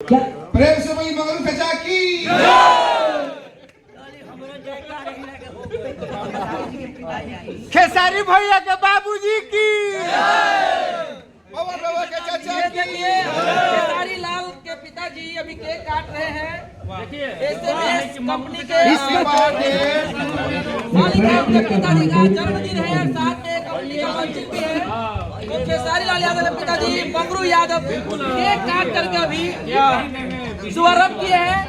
क्या प्रेम से वही मगरू कचा की खेसारी भैया के बाबूजी की पवन बाबा के चाचा की। खेसारी लाल के पिताजी अभी केक काट रहे हैं। एसएमएस कंपनी के मालिक के पिताजी का जन्मदिन है, साथ में कंपनी का मंजिल भी है। तो खेसारी लाल यादव के पिताजी मंगरू यादव केक काट करके अभी शुभारंभ किए हैं।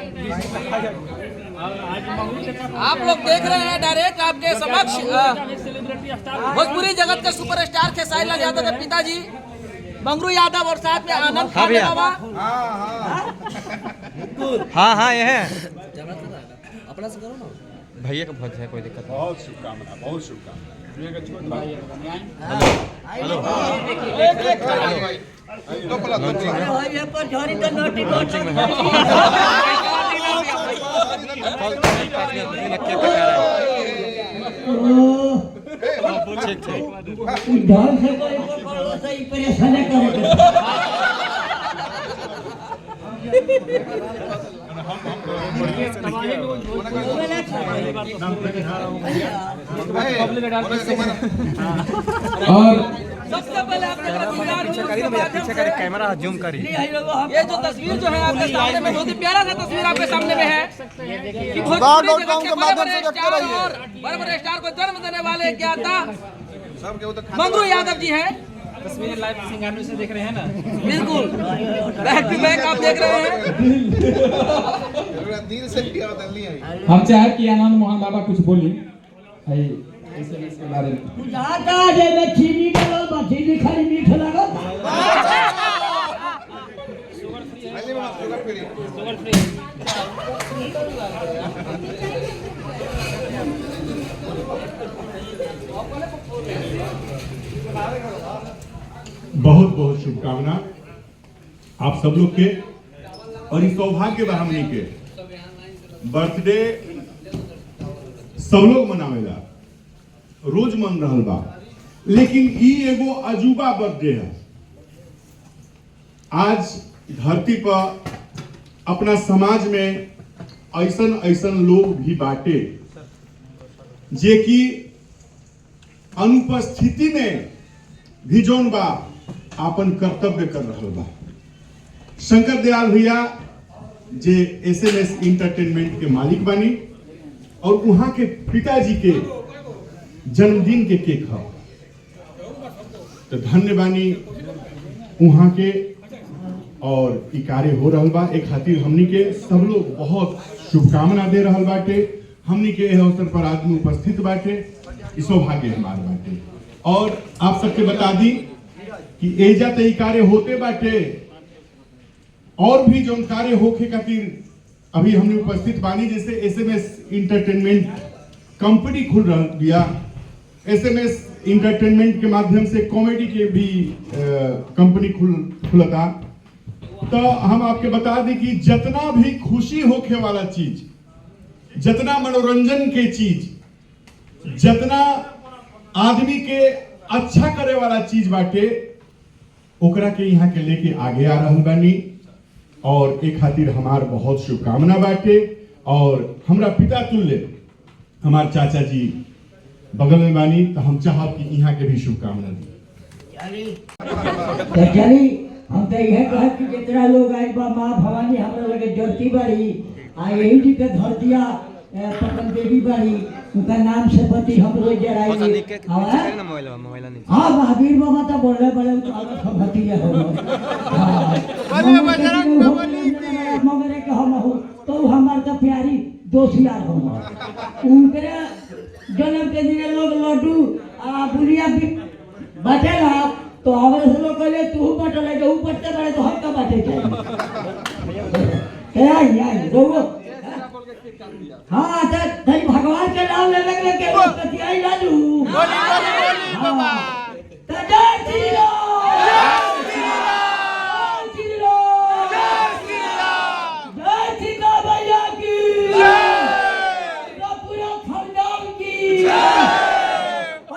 आप लोग देख रहे हैं डायरेक्ट आपके समक्ष भोजपुरी जगत के सुपरस्टार खेसारी लाल यादव के पिताजी मंगरू यादव और साथ में आनंद खाने बाबा। हाँ ये है अपना से करो ना भैया का भोज है, कोई दिक्कत नहीं। बहुत शुभकामना, बहुत शुभकामना। ठीक ठीक ढंग से कोई सही परेशान करे और सबसे पहले आपने कैमरा जूम करी। ये जो तस्वीर जो है आपके सामने में बहुत ही प्यारा सा तस्वीर आपके सामने में है कि भोजपुरी जगत के बड़े-बड़े स्टार और बड़े-बड़े स्टार को जन्म देने वाले ज्ञाता मंगरू यादव जी हैं। तस्वीरें लाइव सिंगानू से देख रहे हैं ना। बिल्कुल बैक टू बैक आप देख रहे हैं। दिल से किया बदलनी है। हम चाहे कि आनंद मोहन बाबा कुछ बोली एसएमएस के बारे में। जाता जे में चीनी डालो चीनी खाली मीठ लगो पहले में शुगर फ्री। Sugar free. बहुत बहुत शुभकामना आप सब लोग के। और इस सौभाग्य बा हमनी के बर्थडे सब लोग मनावेला, रोज मन रहल बा, लेकिन ई एगो अजूबा बर्थडे है। आज धरती पर अपना समाज में ऐसन ऐसन लोग भी बाटे जे कि अनुपस्थिति में भी जौन बा आपन कर्तव्य कर रहल बा। शंकर दयाल भैया जे एसएमएस इंटरटेनमेंट के मालिक बानी और वहां के पिताजी के जन्मदिन के केक है, तो धन्य बानी वहां के। और ई कार्य हो रहल बा, एक खातिर हमनी के सब लोग बहुत शुभकामना दे रहल बाटे। हमनी के एह अवसर पर आदमी उपस्थित बाटे, ई सौभाग्य हमार बाटे। और आप सबके बता दी कि एजा तो ई कार्य होते बाटे, और भी जो कार्य होके खातिर अभी हमने उपस्थित बानी। जैसे एसएमएस इंटरटेनमेंट कंपनी खुल रहा दिया, एसएमएस इंटरटेनमेंट के माध्यम से कॉमेडी के भी कंपनी खुलता। तो हम आपके बता दें कि जितना भी खुशी होके वाला चीज, जितना मनोरंजन के चीज, जितना आदमी के अच्छा करे वाला चीज बाटे, ओकरा के यहाँ के लेके आगे आ रहल बानी। और एक खातिर हमार बहुत शुभकामना बाटे। और हमरा पिता तुल्य हमार चाचा जी बगल में बानी, तो हम चाहब कि यहाँ के भी शुभकामना दी। हम तो यह कह कि जितना लोग आए बा माँ भवानी हमरा लगे जड़ती बाड़ी आ यही जी पे धर दिया पटन देवी बाड़ी, उनका नाम से बती हम रोज जराएंगे। हाँ महावीर बाबा तो बोले बड़े सब भतीजे हो मगरे के हम हो तो हमार तो प्यारी दोस्तियार हो। उनके जन्म के दिन लोग लड्डू आ बुढ़िया भी बटेला, तो हमारे से लोग कहले तू बटले जो बटते बड़े तो हम का बाटे क्या यार रोगो। हाँ तो भगवान के नाम ले लगे के कतियाई लालू बाबा तो जय श्री राम, जय श्री राम, जय श्री राम, जय श्री राम भैया की जय, पूरा खानदान की जय,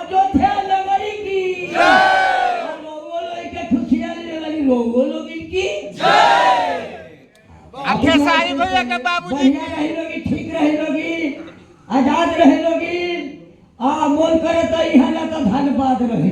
अयोध्या नगरी की जय, लोगों लोग के खुशियां लेने वाली लोगों लोग की जय। खेसारी भैया के बाबूजी बढ़िया रही लोगी, ठीक रही लोगी, आजाद रही लोगी, आ मोल करे तो यहाँ ना तो धन्यवाद रही।